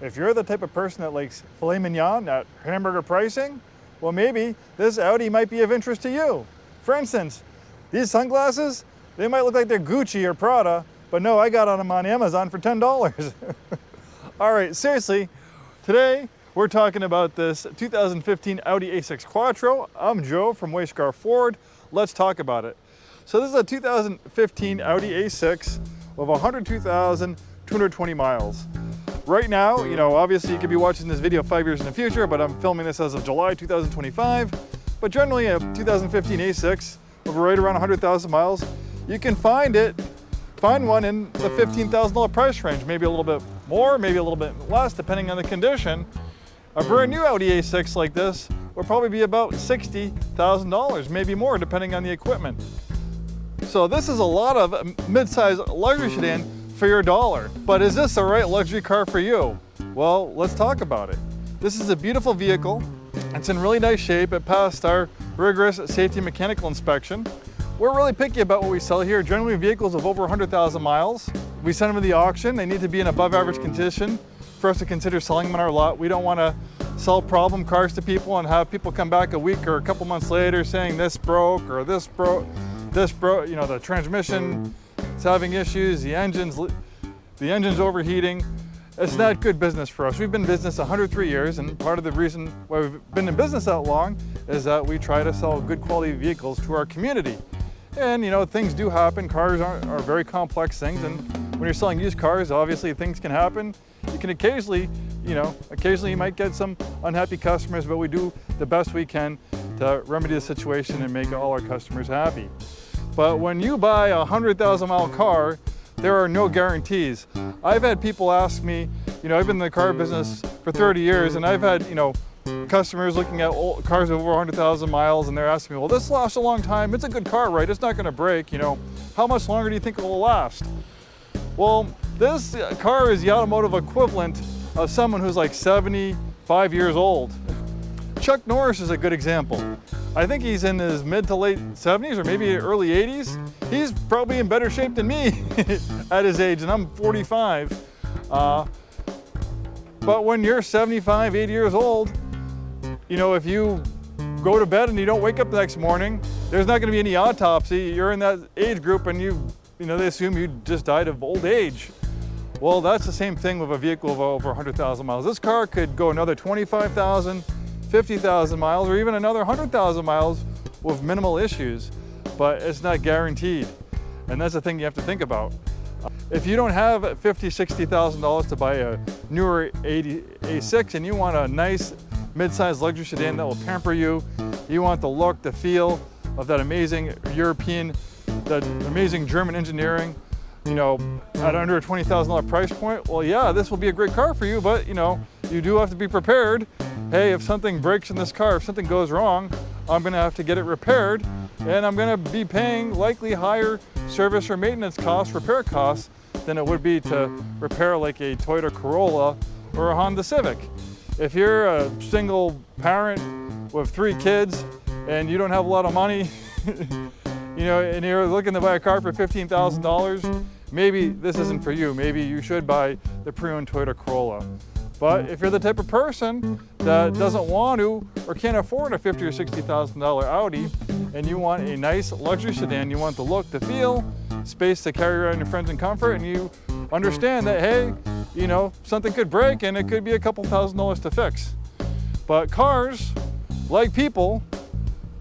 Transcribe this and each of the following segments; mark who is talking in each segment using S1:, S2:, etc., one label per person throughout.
S1: If you're the type of person that likes filet mignon at hamburger pricing, well, maybe this Audi might be of interest to you. For instance, these sunglasses, they might look like they're Gucci or Prada, but no, I got them on Amazon for $10. All right, seriously, today we're talking about this 2015 Audi A6 Quattro. I'm Joe from Scarff Ford. Let's talk about it. So this is a 2015 Audi A6 with 102,220 miles. Right now, obviously you could be watching this video 5 years in the future, but I'm filming this as of July 2025. But generally a 2015 A6 with right around 100,000 miles, you can find one in the $15,000 price range, maybe a little bit more, maybe a little bit less, depending on the condition. A brand new Audi A6 like this will probably be about $60,000, maybe more, depending on the equipment. So this is a lot of mid-size luxury sedan for your dollar. But is this the right luxury car for you? Well, let's talk about it. This is a beautiful vehicle. It's in really nice shape. It passed our rigorous safety mechanical inspection. We're really picky about what we sell here. Generally vehicles of over 100,000 miles. We send them to the auction. They need to be in above average condition for us to consider selling them on our lot. We don't want to sell problem cars to people and have people come back a week or a couple months later saying this broke or this broke, the transmission is having issues, the engine's overheating. It's not good business for us. We've been in business 103 years, and part of the reason why we've been in business that long is that we try to sell good quality vehicles to our community. And things do happen. Cars are very complex things, and when you're selling used cars, obviously things can happen. You can occasionally you might get some unhappy customers, but we do the best we can to remedy the situation and make all our customers happy. But when you buy a 100,000 mile car, there are no guarantees. I've had people ask me, I've been in the car business for 30 years, and I've had, customers looking at cars over 100,000 miles, and they're asking me, well, this lasts a long time. It's a good car, right? It's not gonna break, How much longer do you think it will last? Well, this car is the automotive equivalent of someone who's like 75 years old. Chuck Norris is a good example. I think he's in his mid to late 70s or maybe early 80s. He's probably in better shape than me at his age, and I'm 45. But when you're 75, 80 years old, if you go to bed and you don't wake up the next morning, there's not gonna be any autopsy. You're in that age group and they assume you just died of old age. Well, that's the same thing with a vehicle of over 100,000 miles. This car could go another 25,000, 50,000 miles, or even another 100,000 miles with minimal issues, but it's not guaranteed. And that's the thing you have to think about. If you don't have $50,000, $60,000 to buy a newer A6 and you want a nice mid-sized luxury sedan that will pamper you, you want the look, the feel of that amazing European, that amazing German engineering, at under a $20,000 price point, well, yeah, this will be a great car for you, but you do have to be prepared. Hey, if something breaks in this car, if something goes wrong, I'm gonna have to get it repaired, and I'm gonna be paying likely higher service or maintenance costs, repair costs, than it would be to repair like a Toyota Corolla or a Honda Civic. If you're a single parent with 3 kids and you don't have a lot of money, and you're looking to buy a car for $15,000, maybe this isn't for you. Maybe you should buy the pre-owned Toyota Corolla. But if you're the type of person that doesn't want to or can't afford a $50,000 or $60,000 Audi, and you want a nice luxury sedan, you want the look, the feel, space to carry around your friends in comfort, and you understand that, hey, something could break and it could be a couple $1,000s to fix. But cars, like people,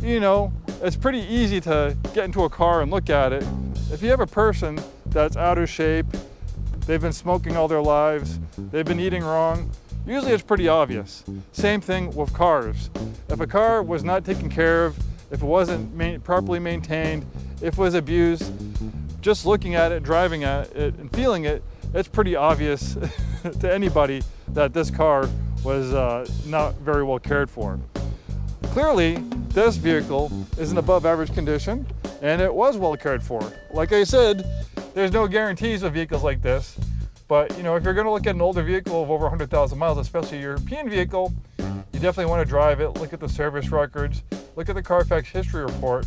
S1: it's pretty easy to get into a car and look at it. If you have a person that's out of shape, they've been smoking all their lives, they've been eating wrong, usually it's pretty obvious. Same thing with cars. If a car was not taken care of, if it wasn't properly maintained, if it was abused, just looking at it, driving at it, and feeling it, it's pretty obvious to anybody that this car was not very well cared for. Clearly, this vehicle is in above average condition, and it was well cared for. Like I said, there's no guarantees with vehicles like this, but if you're gonna look at an older vehicle of over 100,000 miles, especially a European vehicle, you definitely wanna drive it, look at the service records, look at the Carfax history report,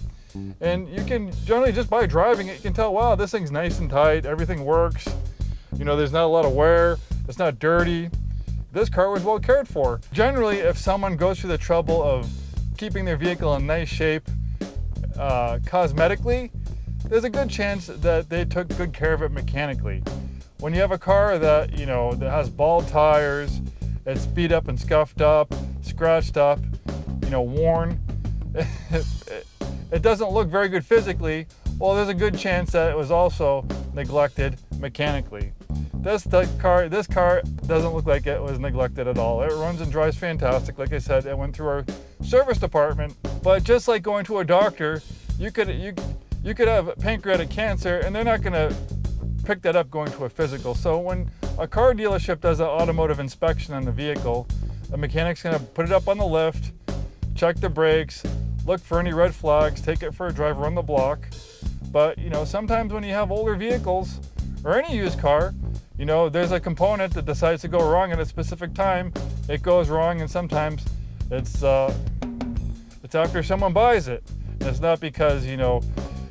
S1: and you can generally, just by driving it, you can tell, wow, this thing's nice and tight, everything works, there's not a lot of wear, it's not dirty, this car was well cared for. Generally, if someone goes through the trouble of keeping their vehicle in nice shape cosmetically, there's a good chance that they took good care of it mechanically. When you have a car that, you know, that has bald tires, it's beat up and scuffed up, scratched up, you know, worn, it doesn't look very good physically, well, there's a good chance that it was also neglected mechanically. This car doesn't look like it was neglected at all. It runs and drives fantastic. Like I said, it went through our service department. But just like going to a doctor, you could have pancreatic cancer, and they're not going to pick that up going to a physical. So when a car dealership does an automotive inspection on the vehicle, the mechanic's going to put it up on the lift, check the brakes, look for any red flags, take it for a drive around the block. But you know, sometimes when you have older vehicles or any used car, you know, there's a component that decides to go wrong at a specific time. It goes wrong, and sometimes it's after someone buys it. And it's not because, you know,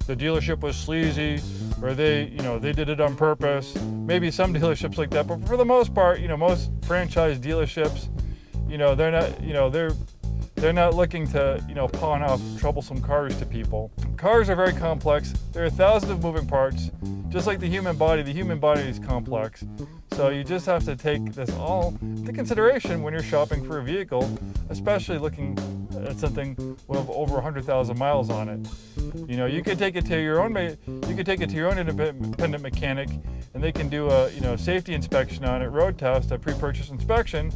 S1: the dealership was sleazy or they did it on purpose. Maybe some dealerships like that, but for the most part, you know, most franchise dealerships, you know, they're not looking to, you know, pawn off troublesome cars to people. Cars are very complex. There are thousands of moving parts. Just like the human body is complex. So you just have to take this all into consideration when you're shopping for a vehicle, especially looking at something with over 100,000 miles on it. You know, you could take it to your own independent mechanic, and they can do a, you know, safety inspection on it, road test, a pre-purchase inspection,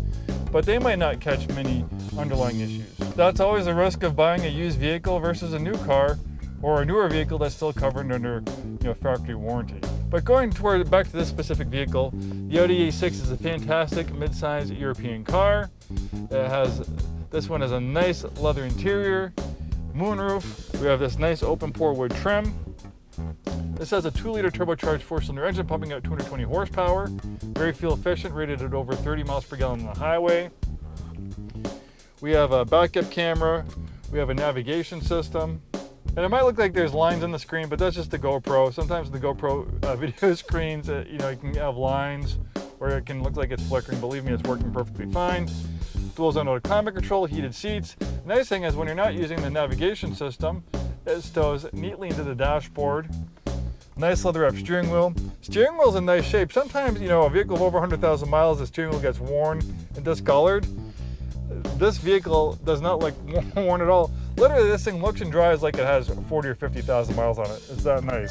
S1: but they might not catch many underlying issues. That's always a risk of buying a used vehicle versus a new car or a newer vehicle that's still covered under, you know, factory warranty. But going back to this specific vehicle, the Audi A6 is a fantastic mid-size European car. This one has a nice leather interior, moonroof. We have this nice open pore wood trim. This has a 2-liter turbocharged 4-cylinder engine pumping out 220 horsepower. Very fuel efficient, rated at over 30 miles per gallon on the highway. We have a backup camera. We have a navigation system. And it might look like there's lines on the screen, but that's just the GoPro. Sometimes the GoPro video screens, you know, you can have lines, or it can look like it's flickering. Believe me, it's working perfectly fine. Dual zone auto climate control, heated seats. The nice thing is when you're not using the navigation system, it stows neatly into the dashboard. Nice leather wrap steering wheel. Steering wheel's in nice shape. Sometimes, you know, a vehicle of over 100,000 miles, the steering wheel gets worn and discolored. This vehicle does not look worn at all. Literally, this thing looks and drives like it has 40 or 50,000 miles on it. It's that nice.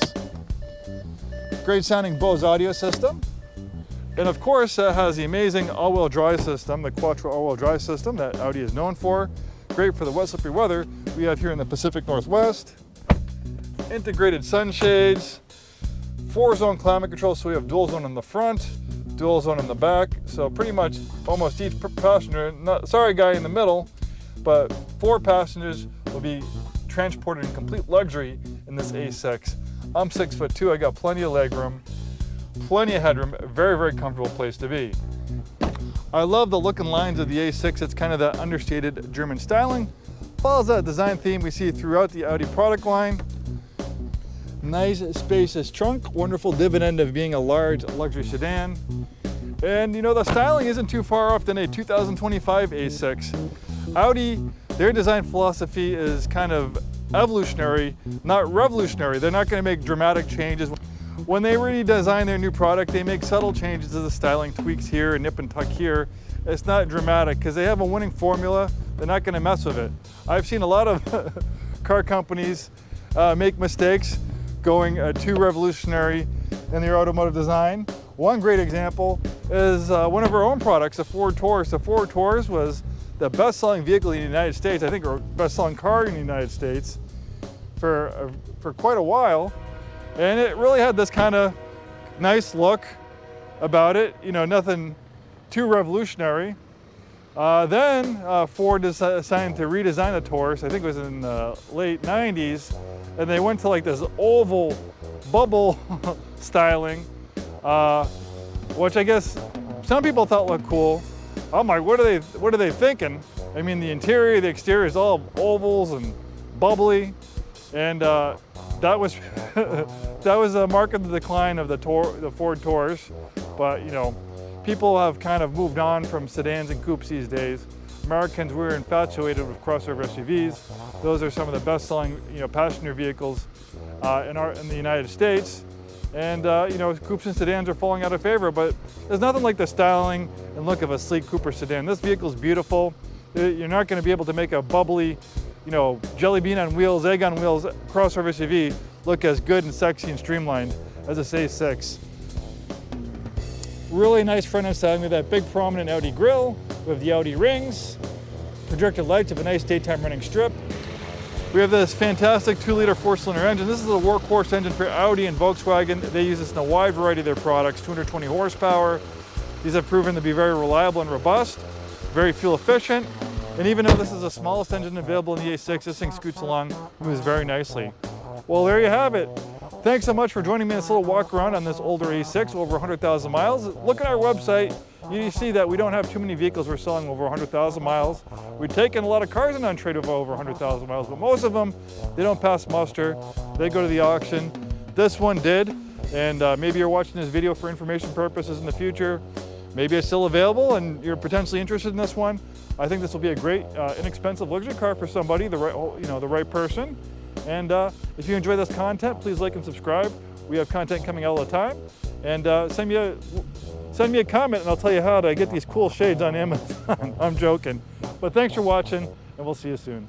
S1: Great sounding BOSE audio system. And of course, it has the amazing all-wheel drive system, the quattro all-wheel drive system that Audi is known for. Great for the wet, slippery weather we have here in the Pacific Northwest. Integrated sunshades, 4-zone climate control, so we have dual zone in the front, dual zone in the back. So pretty much almost each passenger, guy in the middle, but 4 passengers will be transported in complete luxury in this A6. I'm 6'2", I got plenty of legroom, plenty of headroom, a very, very comfortable place to be. I love the look and lines of the A6. It's kind of that understated German styling. Follows that design theme we see throughout the Audi product line. Nice spacious trunk, wonderful dividend of being a large luxury sedan. And you know, the styling isn't too far off than a 2025 A6. Audi, their design philosophy is kind of evolutionary, not revolutionary. They're not going to make dramatic changes. When they redesign their new product, they make subtle changes to the styling, tweaks here, nip and tuck here. It's not dramatic because they have a winning formula. They're not going to mess with it. I've seen a lot of car companies make mistakes going too revolutionary in their automotive design. One great example is one of our own products, the Ford Taurus. The Ford Taurus was the best-selling vehicle in the United States, I think, or best-selling car in the United States for quite a while. And it really had this kind of nice look about it, you know, nothing too revolutionary. Then Ford decided to redesign the Taurus. I think it was in the late 90s, and they went to like this oval bubble styling, which I guess some people thought looked cool. I'm like, what are they thinking? I mean, the interior, the exterior is all ovals and bubbly, and that was that was a mark of the decline of the Ford Taurus. But you know, People have kind of moved on from sedans and coupes these days. Americans, we're infatuated with crossover SUVs. Those are some of the best-selling, passenger vehicles in the United States. And coupes and sedans are falling out of favor, but there's nothing like the styling and look of a sleek coupe or sedan. This vehicle is beautiful. You're not going to be able to make a bubbly, jelly bean on wheels, egg on wheels crossover SUV look as good and sexy and streamlined as this A6. Really nice front and side. We have that big prominent Audi grille. We have the Audi rings, projector lights of a nice daytime running strip. We have this fantastic 2-liter 4-cylinder engine. This is a workhorse engine for Audi and Volkswagen. They use this in a wide variety of their products, 220 horsepower. These have proven to be very reliable and robust, very fuel efficient. And even though this is the smallest engine available in the A6, this thing scoots along, moves very nicely. Well, there you have it. Thanks so much for joining me in this little walk around on this older A6, over 100,000 miles. Look at our website. You see that we don't have too many vehicles we're selling over 100,000 miles. We've taken a lot of cars in on trade of over 100,000 miles, but most of them, they don't pass muster. They go to the auction. This one did, and maybe you're watching this video for information purposes in the future. Maybe it's still available and you're potentially interested in this one. I think this will be a great, inexpensive luxury car for somebody, the right person. And if you enjoy this content, please like and subscribe. We have content coming out all the time. And send me a comment and I'll tell you how to get these cool shades on Amazon. I'm joking. But thanks for watching and we'll see you soon.